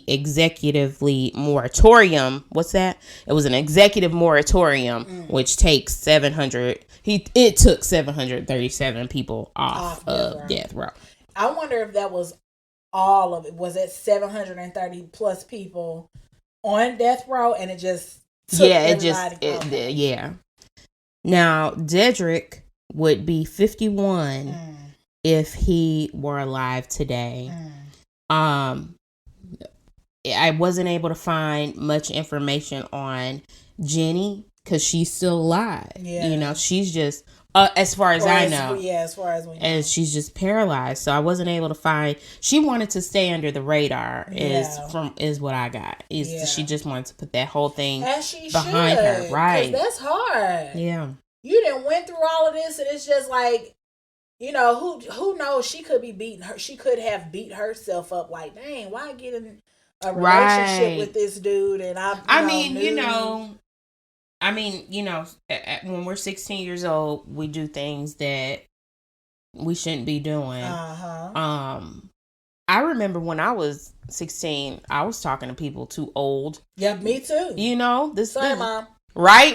executively moratorium. What's that? It was an executive moratorium which takes 700. It took 737 people off of death row. I wonder if that was all of it. Was it 730 plus people on death row, and it just took yeah. Now Dedrick would be 51 if he were alive today. I wasn't able to find much information on Jenny because she's still alive. Yeah. You know, she's just as far as I know. Yeah, as far as we know. And she's just paralyzed. So I wasn't able to find. She wanted to stay under the radar. Is what I got. She just wanted to put that whole thing behind her. Right. That's hard. Yeah. You done went through all of this, and it's just like, you know, who knows? She could be beating her. She could have beat herself up. Like, dang, why get in a relationship with this dude? And when we're 16 years old, we do things that we shouldn't be doing. I remember when I was 16, I was talking to people too old. Yeah, me too. You know, Sorry, Mom. Right.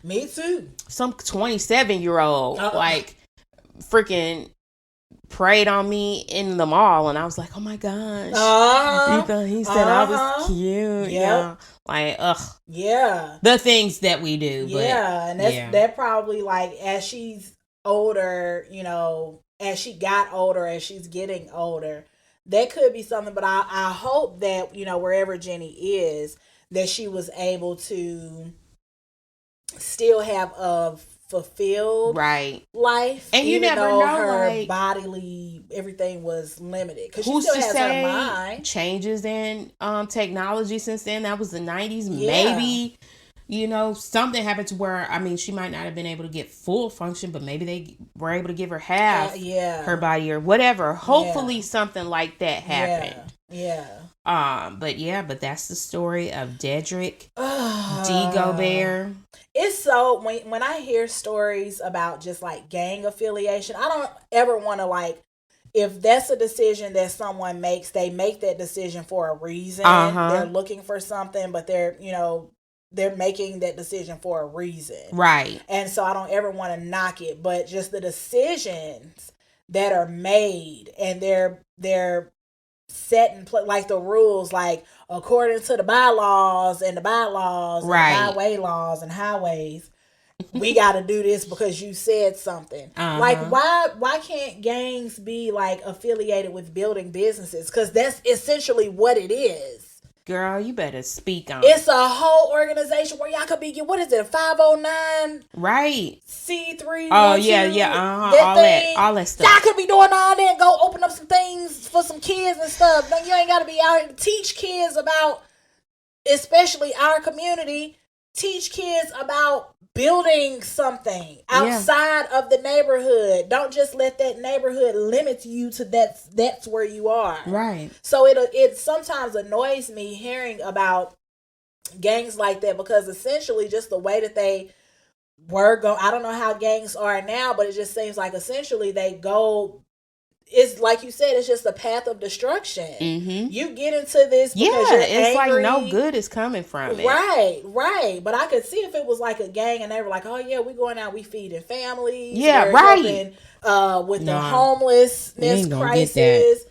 Me too. Some 27-year-old like freaking preyed on me in the mall, and I was like, oh my gosh. He said I was cute. Yeah. Like, yeah. The things that we do. But, and that probably, like, as she's older, you know, as she got older, as she's getting older, that could be something. But I hope that, you know, wherever Jenny is, that she was able to still have a fulfilled life, and you never know, her like, bodily everything was limited, because she still has her mind. Changes in technology since then. That was the 90s. Maybe, you know, something happened to where, I mean, she might not have been able to get full function, but maybe they were able to give her half her body or whatever. Hopefully something like that happened. But that's the story of Dedrick D Gobert. It's so, when I hear stories about just like gang affiliation, I don't ever want to, like, if that's a decision that someone makes, they make that decision for a reason. They're looking for something, but they're making that decision for a reason. Right. And so I don't ever want to knock it, but just the decisions that are made, and they're set in place, like the rules, like according to the bylaws and the bylaws, and highway laws and highways, we got to do this because you said something. Like, why can't gangs be like affiliated with building businesses? Because that's essentially what it is. Girl, you better speak on it. It's a whole organization where y'all could be, what is it, 509? Right. C3. Oh, yeah. All that stuff. Y'all could be doing all that and go open up some things for some kids and stuff. No, you ain't got to be out here to teach kids about, especially our community, teach kids about building something outside of the neighborhood. Don't just let that neighborhood limit you to that's where you are. Right. So it sometimes annoys me hearing about gangs like that, because essentially just the way that they were going, I don't know how gangs are now, but it just seems like essentially they go, it's like you said, it's just a path of destruction. You get into this because you're it's angry. Like no good is coming from it. Right. But I could see if it was like a gang and they were like, oh yeah, we going out, we feeding families. Helping, with the homelessness crisis.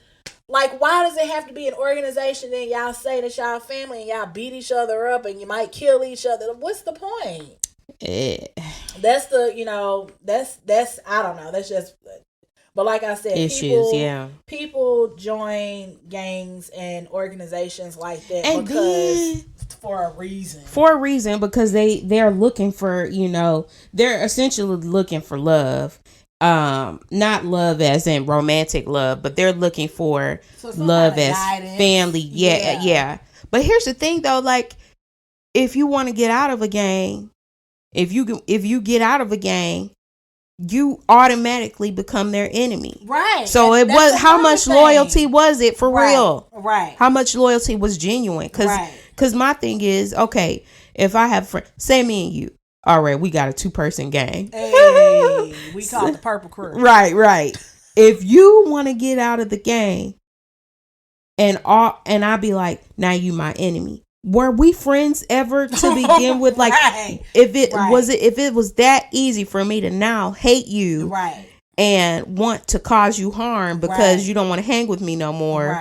Like, why does it have to be an organization then y'all say that y'all family and y'all beat each other up and you might kill each other? What's the point? That's that's I don't know. That's just... But like I said, people join gangs and organizations like that and for a reason. For a reason, because they're looking for, they're essentially looking for love. Not love as in romantic love, but they're looking for love as guidance. Family. Yeah. But here's the thing though, like, if you want to get out of a gang, if you get out of a gang, you automatically become their enemy. Right. So it was, how much loyalty was it for real? Right. How much loyalty was genuine? Because my thing is, okay, if I have friends, say me and you, all right, we got a 2-person gang. Hey, we call it the Purple Crew. Right. If you want to get out of the gang, and I be like, now you my enemy. Were we friends ever to begin with? Like, if it was that easy for me to now hate you, and want to cause you harm because you don't want to hang with me no more,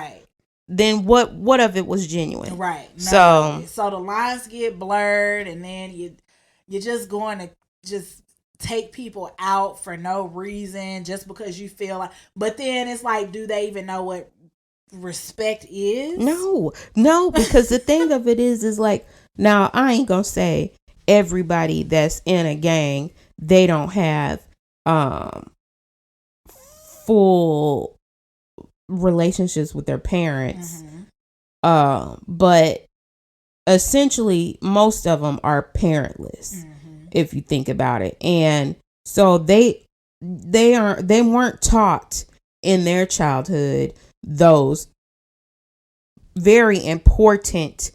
then what of it was genuine? Right. No, so the lines get blurred, and then you're just going to just take people out for no reason, just because you feel like. But then it's like, do they even know what respect is? No, because the thing of it is like, now I ain't gonna say everybody that's in a gang, they don't have full relationships with their parents, but essentially most of them are parentless, if you think about it. And so they weren't taught in their childhood those very important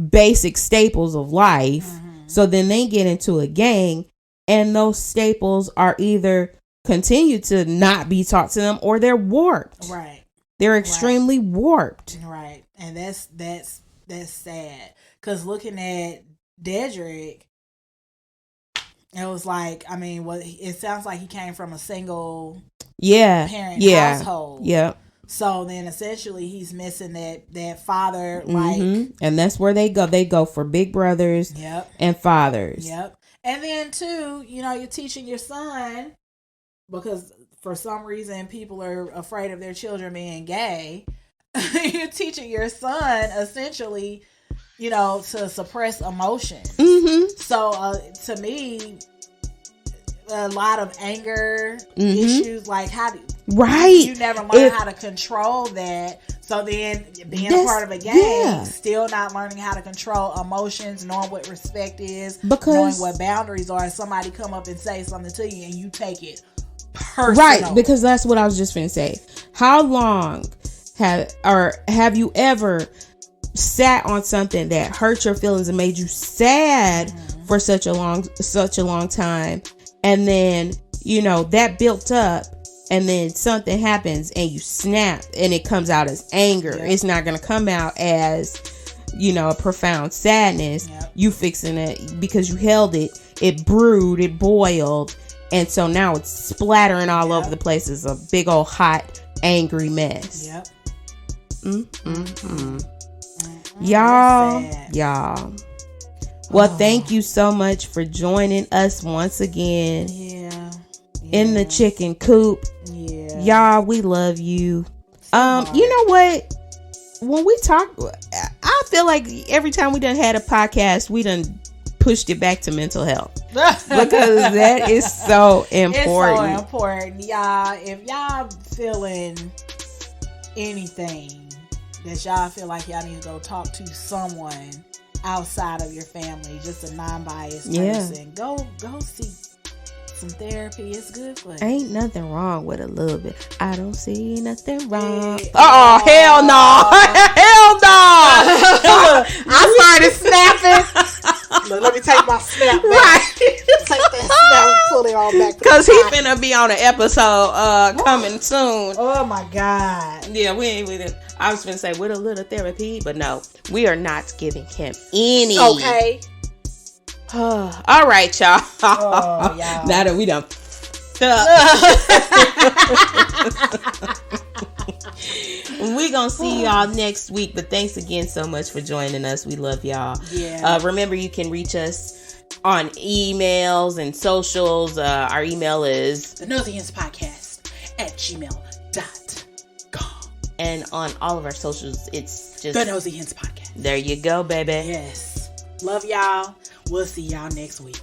basic staples of life. So then they get into a gang, and those staples are either continue to not be taught to them, or they're warped. Right. They're extremely warped. Right. And that's sad. Because looking at Dedrick, it was like, I mean, it sounds like he came from a single parent household. Yeah. So then essentially he's missing that father, like, and that's where they go. They go for big brothers and fathers. Yep. And then too, you're teaching your son, because for some reason people are afraid of their children being gay. You're teaching your son essentially to suppress emotions. So to me, a lot of anger issues, like you never learn how to control that. So then being a part of a gang, still not learning how to control emotions, knowing what respect is, knowing what boundaries are. Somebody come up and say something to you and you take it personal. Right, because that's what I was just going to say. How long have you ever sat on something that hurt your feelings and made you sad for such a long time, and then that built up, and then something happens and you snap and it comes out as anger? It's not going to come out as a profound sadness. You fixing it because you held it, it brewed, it boiled, and so now it's splattering all over the place. It's a big old hot angry mess. Y'all. Well, thank you so much for joining us once again. In the chicken coop. Y'all, we love you. You know what? When we talk, I feel like every time we done had a podcast, we done pushed it back to mental health. Because that is so important. It's so important. Y'all, if y'all feeling anything that y'all feel like y'all need to go talk to someone outside of your family, just a non-biased person, go see some therapy. It's good for you. Ain't nothing wrong with a little bit. I don't see nothing wrong. Oh, hell no. Hell no. I started snapping. Look, let me take my snap back. Right. Take that snap and pull it all back. Because he finna be on an episode coming soon. Oh my God. Yeah, we ain't with it. I was finna say with a little therapy, but no, we are not giving him any. Okay. All right, y'all. Oh, y'all. Now that we done we gonna see y'all next week, but thanks again so much for joining us. We love y'all. Remember, you can reach us on emails and socials. Our email is thenoseyhenspodcast@gmail.com, and on all of our socials it's just The Nosy Hens Podcast. There you go, baby. Yes. Love y'all. We'll see y'all next week.